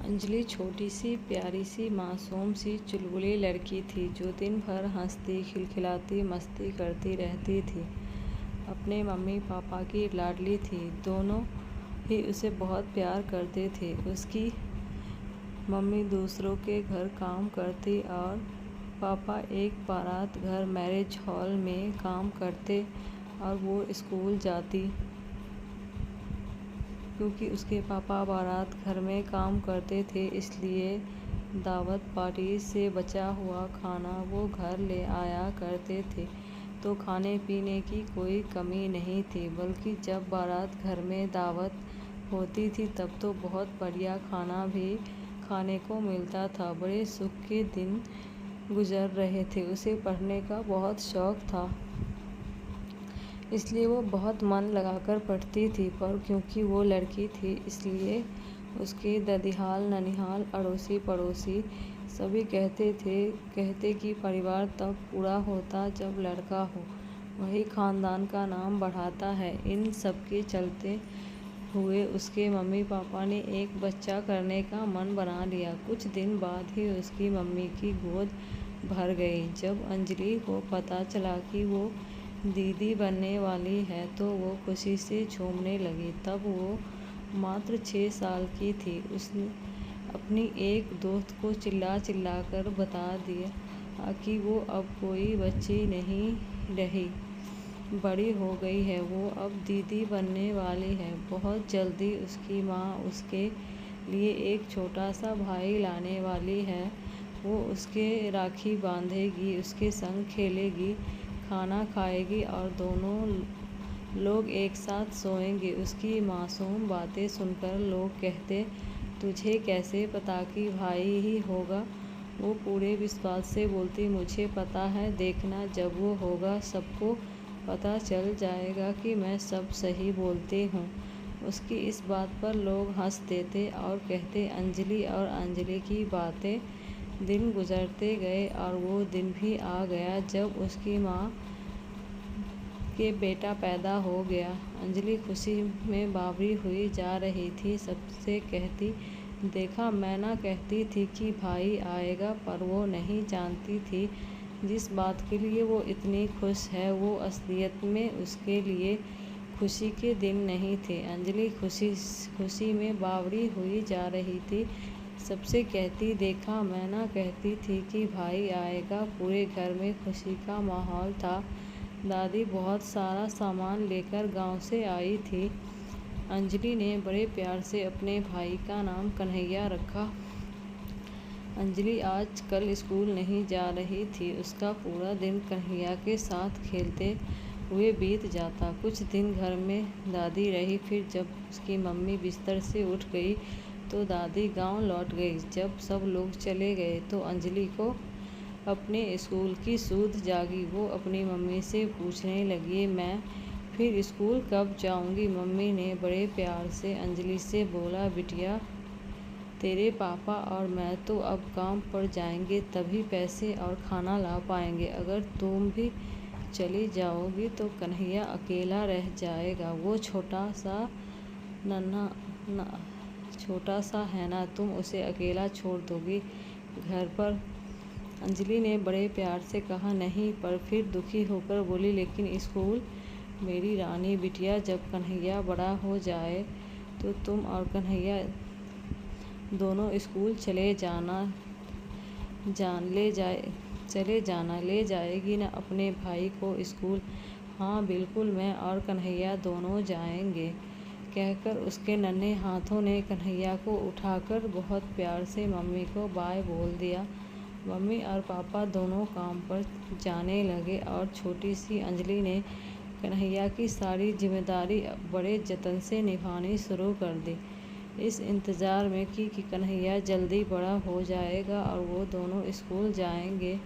अंजलि छोटी सी प्यारी सी मासूम सी चुलबुली लड़की थी जो दिन भर हंसती खिलखिलाती मस्ती करती रहती थी। अपने मम्मी पापा की लाडली थी। दोनों ही उसे बहुत प्यार करते थे। उसकी मम्मी दूसरों के घर काम करती और पापा एक बारात घर मैरिज हॉल में काम करते और वो स्कूल जाती। क्योंकि उसके पापा बारात घर में काम करते थे, इसलिए दावत पार्टी से बचा हुआ खाना वो घर ले आया करते थे। तो खाने पीने की कोई कमी नहीं थी, बल्कि जब बारात घर में दावत होती थी तब तो बहुत बढ़िया खाना भी खाने को मिलता था। बड़े सुख के दिन गुजर रहे थे। उसे पढ़ने का बहुत शौक था, इसलिए वो बहुत मन लगाकर पढ़ती थी। पर क्योंकि वो लड़की थी, इसलिए उसके ददिहाल ननिहाल अड़ोसी पड़ोसी सभी कहते कि परिवार तब पूरा होता जब लड़का हो, वही खानदान का नाम बढ़ाता है। इन सब के चलते हुए उसके मम्मी पापा ने एक बच्चा करने का मन बना लिया। कुछ दिन बाद ही उसकी मम्मी की गोद भर गई। जब अंजलि को पता चला कि वो दीदी बनने वाली है तो वो खुशी से झूमने लगी। तब वो मात्र 6 साल की थी। उसने अपनी एक दोस्त को चिल्ला कर बता दिया कि वो अब कोई बच्ची नहीं रही, बड़ी हो गई है, वो अब दीदी बनने वाली है। बहुत जल्दी उसकी माँ उसके लिए एक छोटा सा भाई लाने वाली है। वो उसके राखी बांधेगी, उसके संग खेलेगी, खाना खाएगी और दोनों लोग एक साथ सोएंगे। उसकी मासूम बातें सुनकर लोग कहते, तुझे कैसे पता कि भाई ही होगा? वो पूरे विश्वास से बोलती, मुझे पता है, देखना जब वो होगा सबको पता चल जाएगा कि मैं सब सही बोलती हूँ। उसकी इस बात पर लोग हंस देते और कहते अंजलि। और अंजलि की बातें दिन गुजरते गए और वो दिन भी आ गया जब उसकी माँ के बेटा पैदा हो गया। अंजलि खुशी में बावरी हुई जा रही थी। सबसे कहती, देखा, मैं ना कहती थी कि भाई आएगा। पर वो नहीं जानती थी जिस बात के लिए वो इतनी खुश है, वो असलियत में उसके लिए खुशी के दिन नहीं थे। अंजलि खुशी में बावरी हुई जा रही थी। सबसे कहती, देखा, मैं ना कहती थी कि भाई आएगा। पूरे घर में खुशी का माहौल था। दादी बहुत सारा सामान लेकर गांव से आई थी। अंजलि ने बड़े प्यार से अपने भाई का नाम कन्हैया रखा। अंजलि आज कल स्कूल नहीं जा रही थी। उसका पूरा दिन कन्हैया के साथ खेलते हुए बीत जाता। कुछ दिन घर में दादी रही। फिर जब उसकी मम्मी बिस्तर से उठ गई तो दादी गांव लौट गई। जब सब लोग चले गए तो अंजलि को अपने स्कूल की सूध जागी। वो अपनी मम्मी से पूछने लगी, मैं फिर स्कूल कब जाऊंगी? मम्मी ने बड़े प्यार से अंजलि से बोला, बिटिया, तेरे पापा और मैं तो अब काम पर जाएंगे, तभी पैसे और खाना ला पाएंगे। अगर तुम भी चली जाओगी तो कन्हैया अकेला रह जाएगा। वो छोटा सा है ना, तुम उसे अकेला छोड़ दोगी घर पर? अंजलि ने बड़े प्यार से कहा, नहीं। पर फिर दुखी होकर बोली, लेकिन स्कूल? मेरी रानी बिटिया, जब कन्हैया बड़ा हो जाए तो तुम और कन्हैया दोनों स्कूल चले जाना। ले जाएगी ना अपने भाई को स्कूल? हाँ बिल्कुल, मैं और कन्हैया दोनों जाएंगे, कहकर उसके नन्हे हाथों ने कन्हैया को उठाकर बहुत प्यार से मम्मी को बाय बोल दिया। मम्मी और पापा दोनों काम पर जाने लगे और छोटी सी अंजलि ने कन्हैया की सारी जिम्मेदारी बड़े जतन से निभानी शुरू कर दी, इस इंतज़ार में कि कन्हैया जल्दी बड़ा हो जाएगा और वो दोनों स्कूल जाएंगे।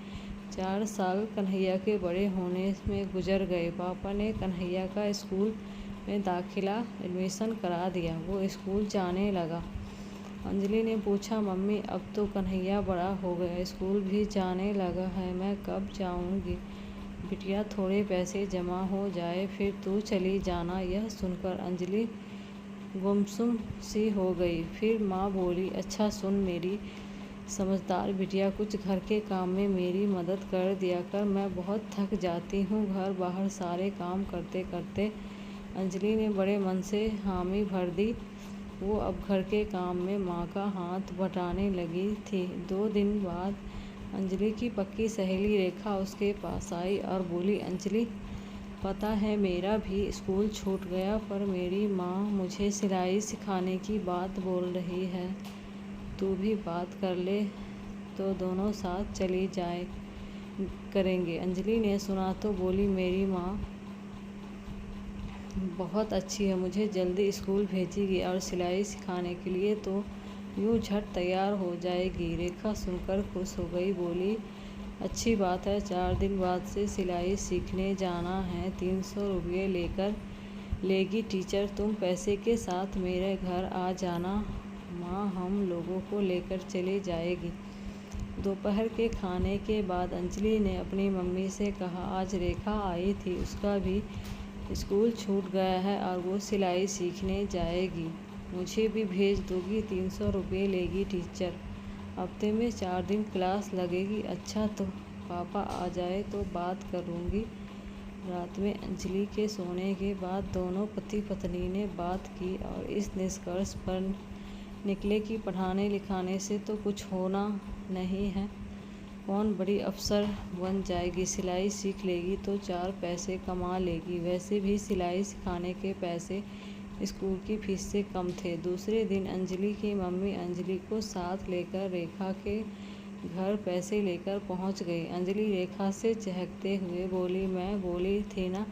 4 साल कन्हैया के बड़े होने में गुजर गए। पापा ने कन्हैया का स्कूल में एडमिशन करा दिया। वो स्कूल जाने लगा। अंजलि ने पूछा, मम्मी, अब तो कन्हैया बड़ा हो गया, स्कूल भी जाने लगा है, मैं कब जाऊंगी? बिटिया, थोड़े पैसे जमा हो जाए फिर तू चली जाना। यह सुनकर अंजलि गुमसुम सी हो गई। फिर माँ बोली, अच्छा सुन मेरी समझदार बिटिया, कुछ घर के काम में मेरी मदद कर दिया कर, मैं बहुत थक जाती हूँ घर बाहर सारे काम करते करते। अंजलि ने बड़े मन से हामी भर दी। वो अब घर के काम में माँ का हाथ बटाने लगी थी। 2 दिन बाद अंजलि की पक्की सहेली रेखा उसके पास आई और बोली, अंजलि पता है मेरा भी स्कूल छूट गया, पर मेरी माँ मुझे सिलाई सिखाने की बात बोल रही है। तू भी बात कर ले तो दोनों साथ चली जाए करेंगे। अंजलि ने सुना तो बोली, मेरी माँ बहुत अच्छी है, मुझे जल्दी स्कूल भेजेगी और सिलाई सिखाने के लिए तो यूँ झट तैयार हो जाएगी। रेखा सुनकर खुश हो गई, बोली, अच्छी बात है, 4 दिन बाद से सिलाई सीखने जाना है, 300 रुपये लेगी टीचर। तुम पैसे के साथ मेरे घर आ जाना, माँ हम लोगों को लेकर चली जाएगी। दोपहर के खाने के बाद अंजलि ने अपनी मम्मी से कहा, आज रेखा आई थी, उसका भी स्कूल छूट गया है और वो सिलाई सीखने जाएगी। मुझे भी भेज दोगी, 300 रुपये लेगी टीचर। हफ्ते में 4 दिन क्लास लगेगी। अच्छा तो पापा आ जाए तो बात करूँगी। रात में अंजलि के सोने के बाद दोनों पति पत्नी ने बात की और इस निष्कर्ष पर निकले कि पढ़ाने लिखाने से तो कुछ होना नहीं है। कौन बड़ी अफसर बन जाएगी, सिलाई सीख लेगी तो 4 पैसे कमा लेगी। वैसे भी सिलाई सिखाने के पैसे स्कूल की फीस से कम थे। दूसरे दिन अंजलि की मम्मी अंजलि को साथ लेकर रेखा के घर पैसे लेकर पहुंच गई। अंजलि रेखा से चहकते हुए बोली, मैं बोली थी ना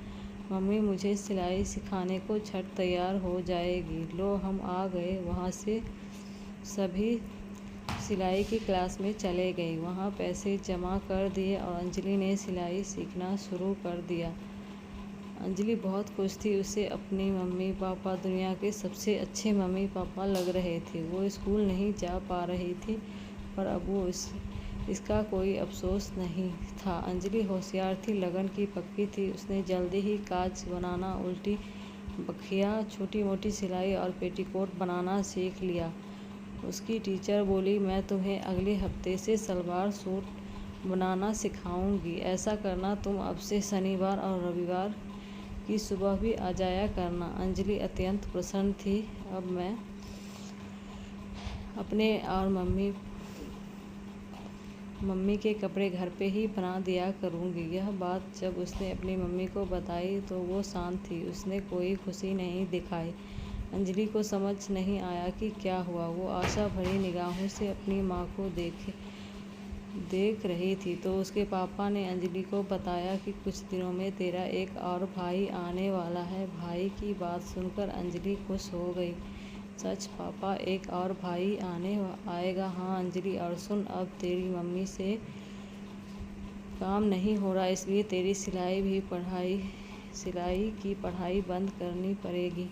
मम्मी मुझे सिलाई सिखाने को, झट तैयार हो जाएगी। लो हम आ गए। वहाँ से सभी सिलाई की क्लास में चले गए। वहाँ पैसे जमा कर दिए और अंजलि ने सिलाई सीखना शुरू कर दिया। अंजलि बहुत खुश थी। उसे अपनी मम्मी पापा दुनिया के सबसे अच्छे मम्मी पापा लग रहे थे। वो स्कूल नहीं जा पा रही थी, पर अब वो इसका कोई अफसोस नहीं था। अंजलि होशियार थी, लगन की पक्की थी। उसने जल्दी ही काज बनाना, उल्टी बखिया, छोटी मोटी सिलाई और पेटीकोट बनाना सीख लिया। उसकी टीचर बोली, मैं तुम्हें अगले हफ्ते से सलवार सूट बनाना सिखाऊंगी। ऐसा करना, तुम अब से शनिवार और रविवार की सुबह भी आ जाया करना। अंजलि अत्यंत प्रसन्न थी। अब मैं अपने और मम्मी के कपड़े घर पे ही बना दिया करूँगी। यह बात जब उसने अपनी मम्मी को बताई तो वो शांत थी, उसने कोई खुशी नहीं दिखाई। अंजलि को समझ नहीं आया कि क्या हुआ। वो आशा भरी निगाहों से अपनी माँ को देख रही थी तो उसके पापा ने अंजलि को बताया कि कुछ दिनों में तेरा एक और भाई आने वाला है। भाई की बात सुनकर अंजलि खुश हो गई। सच पापा, एक और भाई आएगा? हाँ अंजलि, और सुन, अब तेरी मम्मी से काम नहीं हो रहा, इसलिए तेरी सिलाई की पढ़ाई बंद करनी पड़ेगी।